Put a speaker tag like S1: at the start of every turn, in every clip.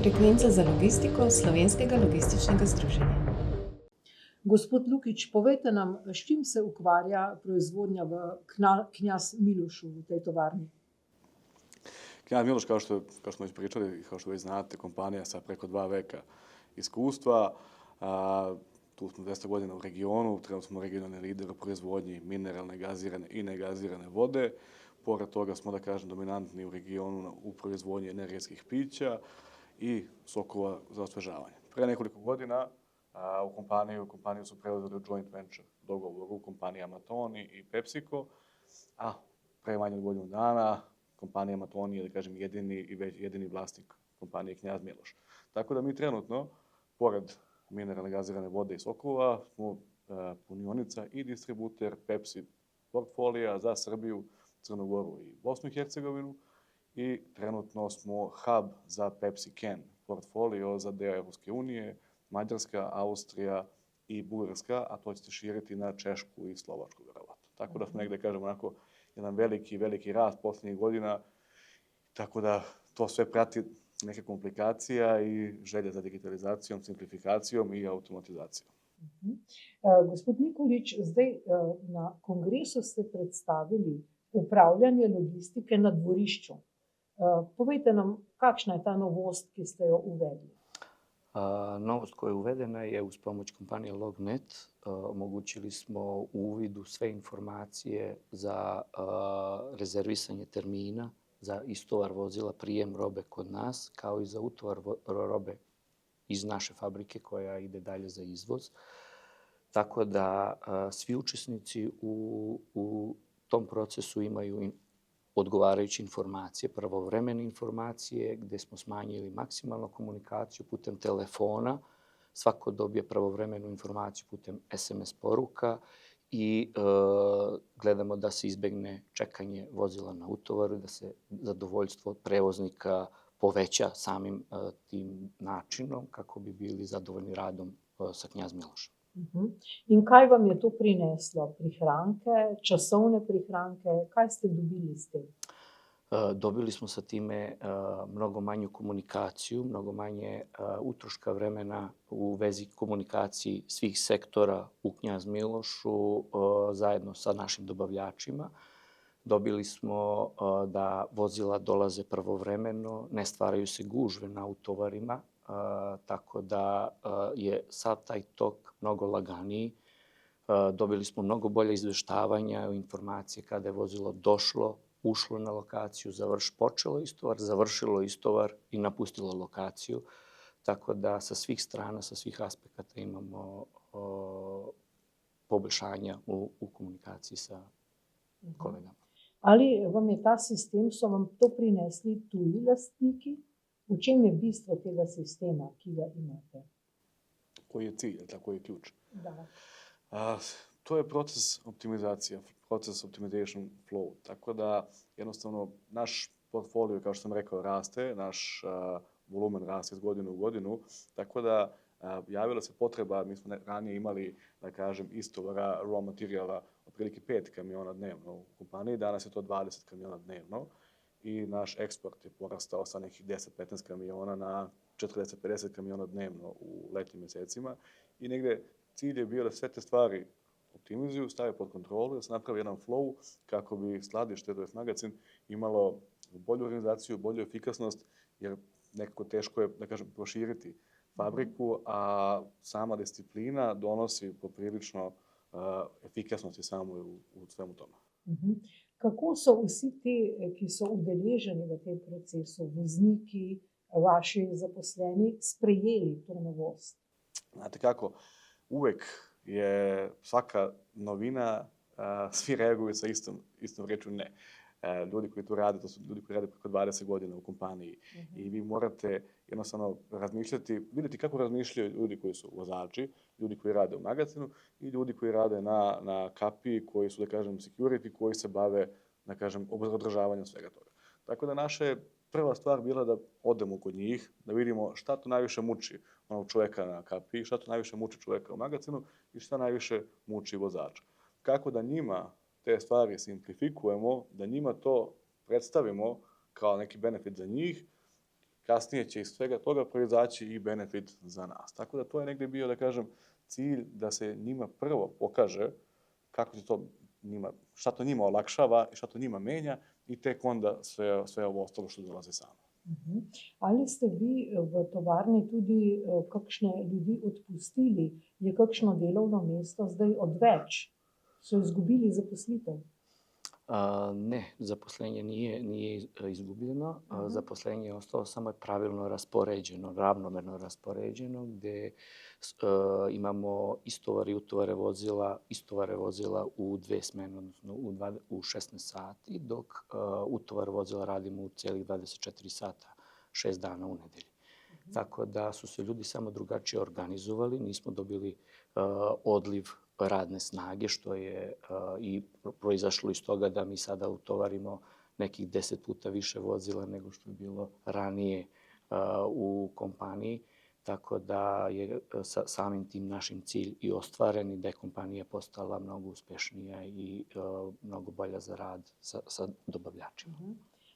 S1: Frekvenca za logistiko Slovenskega logističnega združenja.
S2: Gospod Lukić, povejte nam, s čim se ukvarja proizvodnja v Knjaz Milošu v tej tovarni?
S3: Knjaz Miloš, kao što smo već pričali, kao što već znate, kompanija sa preko 2 veka iskustva. Tu smo 200 godina u regionu, trenutno smo regionalni lider u proizvodnji mineralne, gazirane i negazirane vode. Pored toga smo, da kažem, dominantni u regionu u proizvodnji energetskih pića i sokova za osvežavanje. Pre nekoliko godina u kompaniju su preuzeli u joint venture dogovoru kompanija Matoni i PepsiCo, a pre manje od godinu dana kompanija Matoni je, da kažem, jedini vlasnik kompanije Knjaz Miloš. Tako da mi trenutno, pored mineralne gazirane vode i sokova, smo punionica i distributer Pepsi portfolija za Srbiju, Crnu Goru i Bosnu i Hercegovinu i trenutno smo hub za Pepsi Can portfolio za deo Evropske unije, Mađarska, Austrija i Bugarska, a to će se širiti na Češku i Slovačku, verovatno. Tako da smo negde, kažem, onako, jedan veliki rast poslednjih godina, tako da to sve prati neke komplikacija i želje za digitalizacijom, simplifikacijom i automatizacijom.
S2: Gospod Nikolić, zdaj na kongresu ste predstavili upravljanje logistike na dvorišču. Povejte nam, kakšna je ta novost, ki ste jo uvedli?
S4: Novost koja je uvedena je uz pomoć kompanije Lognet. Omogućili smo uvid u sve informacije za rezervisanje termina, za istovar vozila, prijem robe kod nas, kao i za utovar robe iz naše fabrike koja ide dalje za izvoz. Tako da svi učesnici u tom procesu imaju odgovarajuće informacije, pravovremene informacije, gde smo smanjili maksimalno komunikaciju putem telefona. Svako dobije pravovremenu informaciju putem SMS poruka i gledamo da se izbegne čekanje vozila na utovaru i da se zadovoljstvo prevoznika poveća samim tim načinom kako bi bili zadovoljni radom sa Knjaz Milošem.
S2: In kaj vam je to prineslo? Prihranke, časovne prihranke? Kaj ste dobili s tem?
S4: Dobili smo sa time mnogo manju komunikaciju, mnogo manje utroška vremena u vezi komunikaciji svih sektora u Knjaz Milošu zajedno sa našim dobavljačima. Dobili smo da vozila dolaze pravovremeno, ne stvaraju se gužve na utovarima, tako da je sav taj tok mnogo laganiji. Dobili smo mnogo bolje izveštavanja, informacije kada je vozilo došlo, ušlo na lokaciju, počelo istovar, završilo istovar i napustilo lokaciju. Tako da sa svih strana, sa svih aspekata imamo poboljšanja u komunikaciji sa kolegama.
S2: Ali vam je ta sistem, so vam to prinesli tuji lastniki? V čem je bistvo tega sistema, ki ga imate?
S3: Koji je cilj, koji je ključ?
S2: Da.
S3: To je proces optimizacije, proces optimization flow. Tako da jednostavno naš portfolio, kao što sam rekao, raste, naš volumen raste iz godine u godinu, tako da javila se potreba, mi smo ranije imali, da kažem, istovara raw materijala otprilike 5 kamiona dnevno u kompaniji, danas je to 20 kamiona dnevno i naš eksport je porastao sa nekih 10-15 kamiona na 40-50 kamiona dnevno u letnjim mesecima i negde cilj je bio da sve te stvari optimizuju, stave pod kontrolu, da se napravi jedan flow kako bi skladište, to je magacin, imalo bolju organizaciju, bolju efikasnost, jer nekako teško je, da kažem, proširiti fabriku, a sama disciplina donosi poprilično efikasnosti samo u svemu tome.
S2: Kako so vsi ti, ki so udeleženi v tem procesu, vozniki, vaši zaposleni, sprejeli to novost?
S3: Znate kako, uvek je svaka novina, svi reaguju sa istom rečju ne. Ljudi koji tu rade, to su ljudi koji rade preko 20 godina u kompaniji i vi morate jednostavno razmišljati, vidjeti kako razmišljaju ljudi koji su vozači, ljudi koji rade u magazinu i ljudi koji rade na kapiji, koji su, da kažem, security, koji se bave, da kažem, održavanjem svega toga. Tako da naša je prva stvar bila da odemo kod njih, da vidimo šta to najviše muči onog čoveka na kapiji, šta to najviše muči čoveka u magazinu i šta najviše muči vozača. Kako da njima te stvari simplifikujemo, da njima to predstavimo kao neki benefit za njih, kasnije će iz svega toga proizaći i benefit za nas. Tako da to je negdje bio, da kažem, cilj da se njima prvo pokaže kako će to njima, šta to njima olakšava i šta to njima menja i tek onda sve ovo ostalo što dolaze samo.
S2: Ali ste vi v tovarni tudi kakšne ljudi odpustili? Je kakšno delovno mesto zdaj odveč? So izgubili zaposlitev?
S4: Ne, zaposlenje nije izgubljeno. Zaposlenje je ostalo, samo je pravilno raspoređeno, ravnomerno raspoređeno, gdje imamo istovare vozila u 2 smene, odnosno u 16 sati, dok utovar vozila radimo u cijelih 24 sata, 6 dana u nedelji. Tako da su se ljudi samo drugačije organizovali, nismo dobili odliv radne snage, što je i proizašlo iz toga da mi sada utovarimo nekih 10 puta više vozila nego što je bilo ranije u kompaniji. Tako da je samim tim našim cilj i ostvaren i da je kompanija postala mnogo uspješnija i mnogo bolja za rad sa dobavljačima.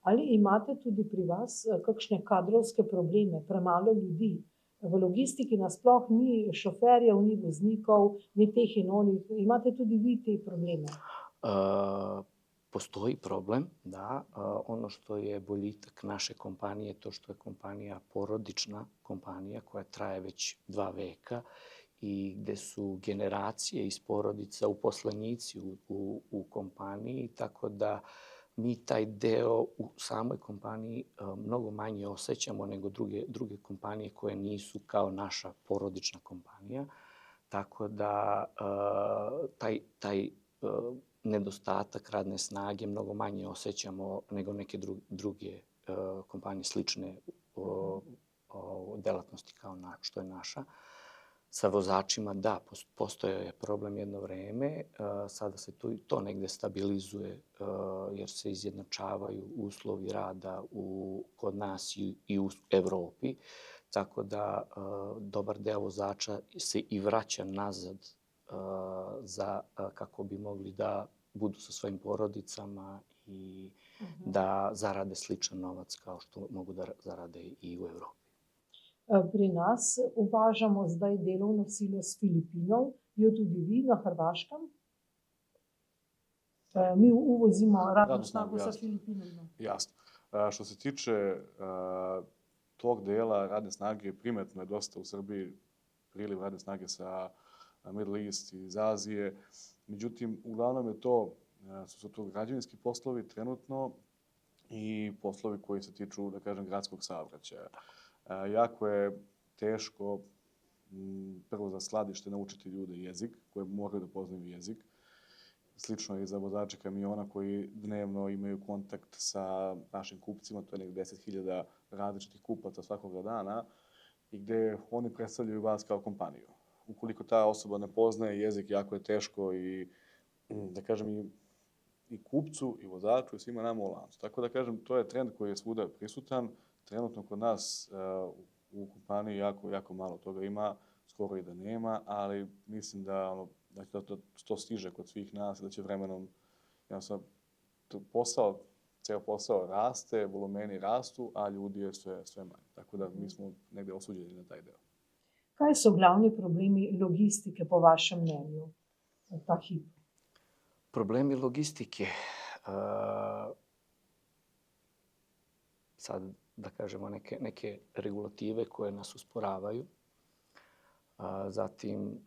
S2: Ali imate tudi pri vas kakšne kadrovske probleme, premalo ljudi? V logistiki nasploh ni šoferjev, ni voznikov, ni teh in onih. Imate tudi vi te probleme?
S4: Postoji problem, da. Ono što je boljitak naše kompanije je to što je kompanija porodična kompanija koja traje već 2 veka i gdje su generacije iz porodica uposlenici u kompaniji, tako da mi taj deo u samoj kompaniji mnogo manje osjećamo nego druge kompanije koje nisu kao naša porodična kompanija. Tako da taj nedostatak radne snage mnogo manje osjećamo nego neke druge kompanije slične delatnosti kao što je naša. Sa vozačima, da, postojao je problem jedno vreme. Sada se to negdje stabilizuje jer se izjednačavaju uslovi rada kod nas i u Evropi. Tako da dobar deo vozača se i vraća nazad kako bi mogli da budu sa svojim porodicama i da zarade sličan novac kao što mogu da zarade i u Evropi.
S2: Pri nas uvažamo zdaj delovno silo s Filipinov, jo tudi vi na Hrvaškem. Mi uvozimo radnu snagu sa Filipinov.
S3: Jasno. Što se tiče tog dela radne snage, primetno je dosta u Srbiji priliv radne snage sa Middle East iz Azije. Međutim, uglavnom su to građevinski poslovi trenutno i poslovi koji se tiču, da kažem, gradskog saobraćaja. Jako je teško prvo za skladište naučiti ljude jezik, koji moraju da poznaju jezik. Slično je i za vozače kamiona koji dnevno imaju kontakt sa našim kupcima, to je nekih 10.000 različitih kupaca svakoga dana i gde oni predstavljaju vas kao kompaniju. Ukoliko ta osoba ne poznaje jezik, jako je teško i, da kažem, i kupcu, i vozaču, i svima nama u lancu. Tako da kažem, to je trend koji je svuda prisutan. Trenutno kod nas u kompaniji jako malo toga ima, skoro i da nema, ali mislim da to stiže kod svih nas i da će vremenom ceo posao raste, volumeni rastu, a ljudi je sve manje. Tako da mi smo negde osuđeni na taj deo.
S2: Kaj so glavni problemi logistike po vašem mnenju ta hip?
S4: Problemi logistike, sad da kažemo neke regulative koje nas usporavaju, zatim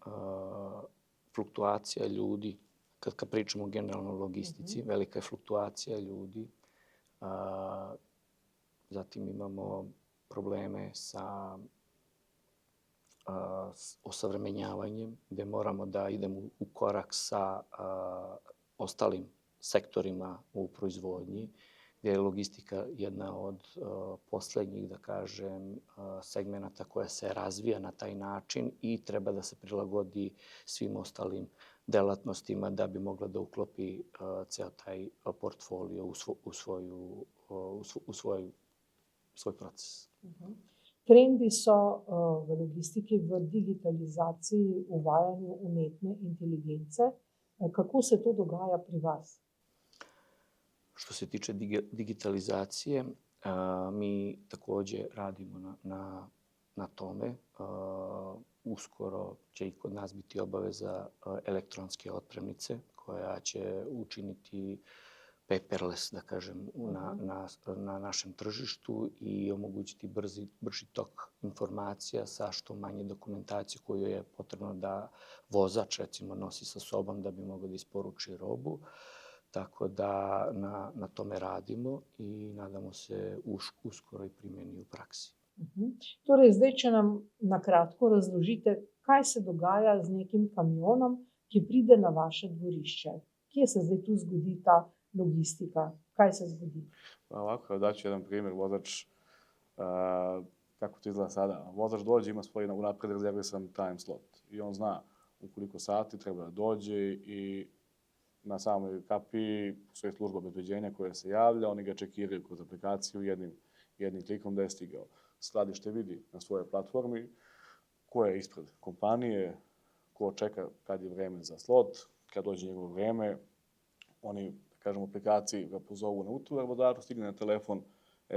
S4: fluktuacija ljudi, kad pričamo generalno o logistici, velika je fluktuacija ljudi, zatim imamo probleme sa osavremenjavanjem, gdje moramo da idemo u korak sa ostalim sektorima u proizvodnji, gdje je logistika jedna od posljednjih, da kažem, segmenata koja se razvija na taj način i treba da se prilagodi svim ostalim delatnostima da bi mogla da uklopi ceo taj portfolio u svoj proces.
S2: Trendi so v logistiki v digitalizaciji, uvajanju umetne inteligence. Kako se to dogaja pri vas?
S4: Što se tiče digitalizacije, Mi također radimo na tome. Uskoro će i kod nas biti obaveza elektronske otpremnice koja će učiniti paperless, da kažem, na našem tržištu i omogućiti brži tok informacija sa što manje dokumentacije koju je potrebno da vozač, recimo, nosi sa sobom da bi mogao da isporuči robu. Tako da na tome radimo i nadamo se uskoro i primjeni u praksi.
S2: Torej, zdaj, če nam na kratko razložite, kaj se dogaja z nekim kamionom, ki pride na vaše dvorišče. Kje se zdaj tu zgodi ta logistika? Kaj se zgodi?
S3: Ovako, daću jedan primjer. Vozač, kako to izgleda sada. Vozač dođe, ima svoj unapred rezervisan time slot i on zna u koliko sati treba da dođe i na samoj kapiji sve služba obezbeđenja koja se javlja, oni ga čekiraju kroz aplikaciju jednim klikom da je stigao. Skladište vidi na svojoj platformi ko je ispred kompanije, ko čeka kad je vreme za slot, kad dođe njegovo vreme, oni, da kažem, u aplikaciji ga pozovu na utovar, vozaču stigne na telefon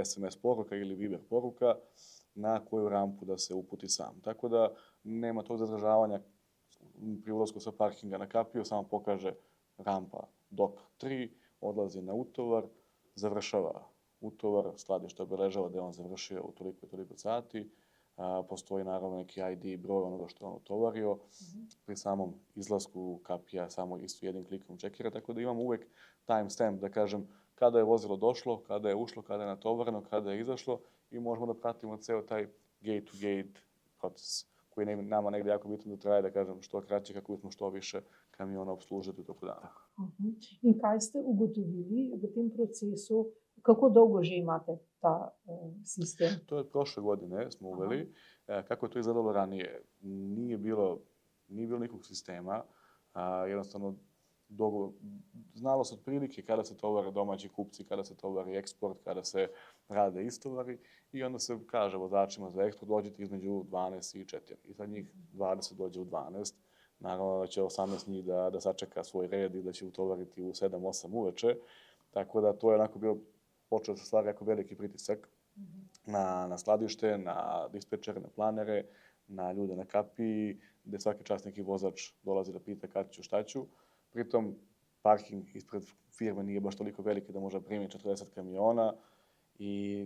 S3: SMS poruka ili Viber poruka na koju rampu da se uputi sam. Tako da nema tog zadržavanja pri ulasku sa parkinga na kapiju, samo pokaže rampa dok 3, odlazi na utovar, završava utovar, skladište obeležava da je on završio u toliko i toliko sati. Postoji naravno neki ID broj onoga što je on utovario. Pri samom izlasku kapija samo isto jednim klikom čekira, tako da imamo uvek timestamp, da kažem, kada je vozilo došlo, kada je ušlo, kada je natovareno, kada je izašlo i možemo da pratimo ceo taj gate-to-gate proces koji je nama negde jako bitno da traje, da kažem, što kraće kako bismo što više kamiona obslužili u toku dana.
S2: In kaj ste ugotovili v tem procesu? Kako dolgo že imate ta sistem?
S3: To je od prošle godine smo uveli. Kako je to izgledalo ranije? Nije bilo nikog sistema. Jednostavno, znalo se otprilike kada se tovare domaći kupci, kada se tovari eksport, kada se rade istovari i onda se kaže vozačima za eksport dođite između 12 i 4. I sad njih 20 dođe u 12. Naravno da će 18 njih da sačeka svoj red i da će utovariti u 7-8 uveče. Tako da to je onako bilo počeo se stvari jako veliki pritisak na skladište, na dispečere, na planere, na ljude na kapiji, gde svaki čas neki vozač dolazi da pita kad ću, šta ću. Pritom, parking ispred firme nije baš toliko veliki da može primi 40 kamiona i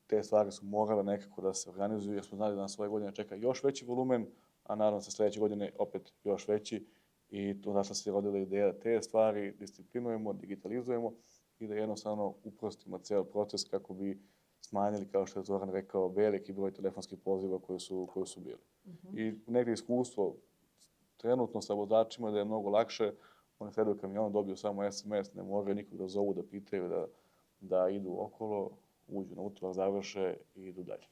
S3: te stvari su morale nekako da se organizuju jer smo znali da nas svoje godine čeka još veći volumen, a naravno se sledeće godine opet još veći i odašla se rodila ideja da te stvari disciplinujemo, digitalizujemo i da jednostavno uprostimo ceo proces kako bi smanjili, kao što je Zoran rekao, veliki broj telefonskih poziva koji su bili. I negdje iskustvo trenutno sa vozačima da je mnogo lakše, oni sedaju u kamionu, dobiju samo SMS, ne moraju nikog da zovu, da pitaju, da idu okolo, uđu na utovar, završe i idu dalje.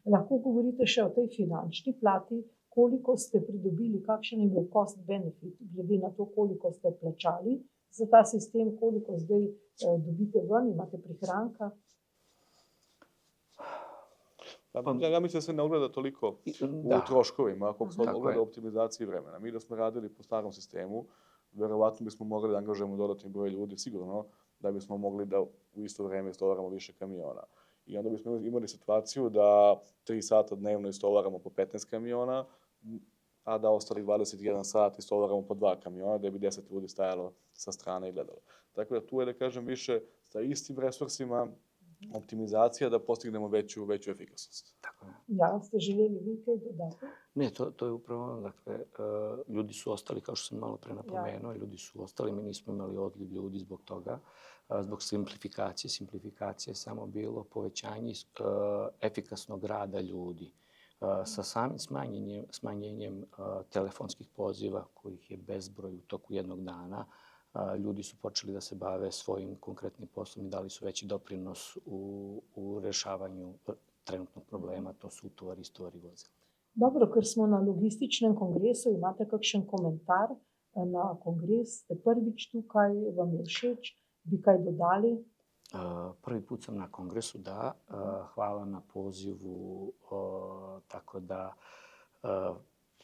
S2: Lahko govorite še o tej finančni plati, koliko ste pridobili, kakšen je bil cost benefit, glede na to, koliko ste plačali za ta sistem, koliko zdaj dobite ven, imate prihranka?
S3: Ja mislim da se ne ogleda toliko u troškovima, koliko se ogleda u optimizaciji vremena. Mi da smo radili po starom sistemu, verovatno bismo mogli da angažujemo dodatni broj ljudi, sigurno, da bismo mogli da u isto vreme istovaramo više kamiona. I onda bismo imali situaciju da 3 sata dnevno istovaramo po 15 kamiona, a da ostalih 21 sat istovaramo po 2 kamiona, da bi 10 ljudi stajalo sa strane i gledalo. Tako da tu je, da kažem, više sa istim resursima, optimizacija da postignemo veću efikasnost.
S2: Ja, ste željeli vi kaj dodati?
S4: Ne, to je upravo, dakle, ljudi su ostali, kao što sam malo pre napomenuo, ljudi su ostali, mi nismo imali odliv ljudi zbog toga, zbog simplifikacije. Simplifikacije je samo bilo povećanje efikasnog rada ljudi. Sa samim smanjenjem telefonskih poziva, kojih je bezbroj u toku jednog dana, ljudi su počeli da se bave svojim konkretnim poslom i dali su veći doprinos u rešavanju trenutnog problema, to su utovari, istovari vozila.
S2: Dobro, ker smo na logističnem kongresu, imate kakšen komentar na kongres? Ste prvič tukaj, vam je všeč, bi kaj dodali?
S4: Prvi put sam na kongresu, da. Hvala na pozivu, tako da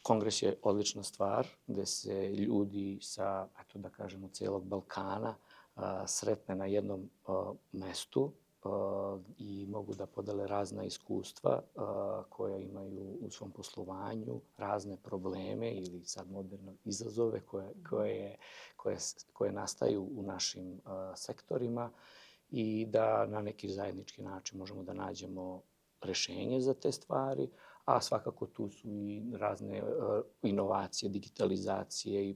S4: kongres je odlična stvar gde se ljudi sa, eto da kažemo, celog Balkana sretne na jednom mestu i mogu da podele razna iskustva koja imaju u svom poslovanju, razne probleme ili sad moderne izazove koje nastaju u našim sektorima i da na neki zajednički način možemo da nađemo rešenje za te stvari, a svakako tu su i razne inovacije, digitalizacije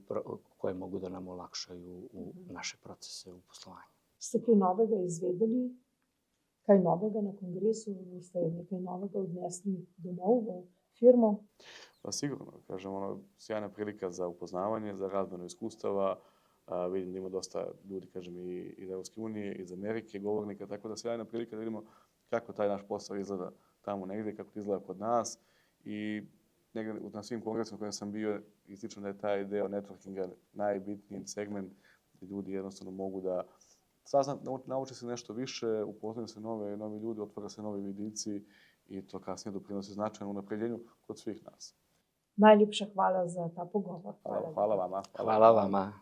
S4: koje mogu da nam olakšaju naše procese u poslovanju.
S2: Ste kaj novega izvedeli? Kaj novega na kongresu? Ste nekaj novega odnesli domov v firmo?
S3: Pa sigurno, kažem, sjajna prilika za upoznavanje, za razmenu iskustava. Vidim da ima dosta ljudi, kažem, i iz Evropske unije, iz Amerike, govornika, tako da sjajna prilika da vidimo kako taj naš posao izgleda tamo negdje, kako to izgleda kod nas. I negdje na svim kongresima koje sam bio, ističem da je taj deo networkinga najbitniji segment gdje ljudi jednostavno mogu da nauče se nešto više, upoznaju se novi ljudi, otvara se novi vidici i to kasnije doprinosi značajno unapređenju kod svih nas.
S2: Najlepša hvala za ta pogovor.
S3: Hvala vama.
S4: Hvala vama.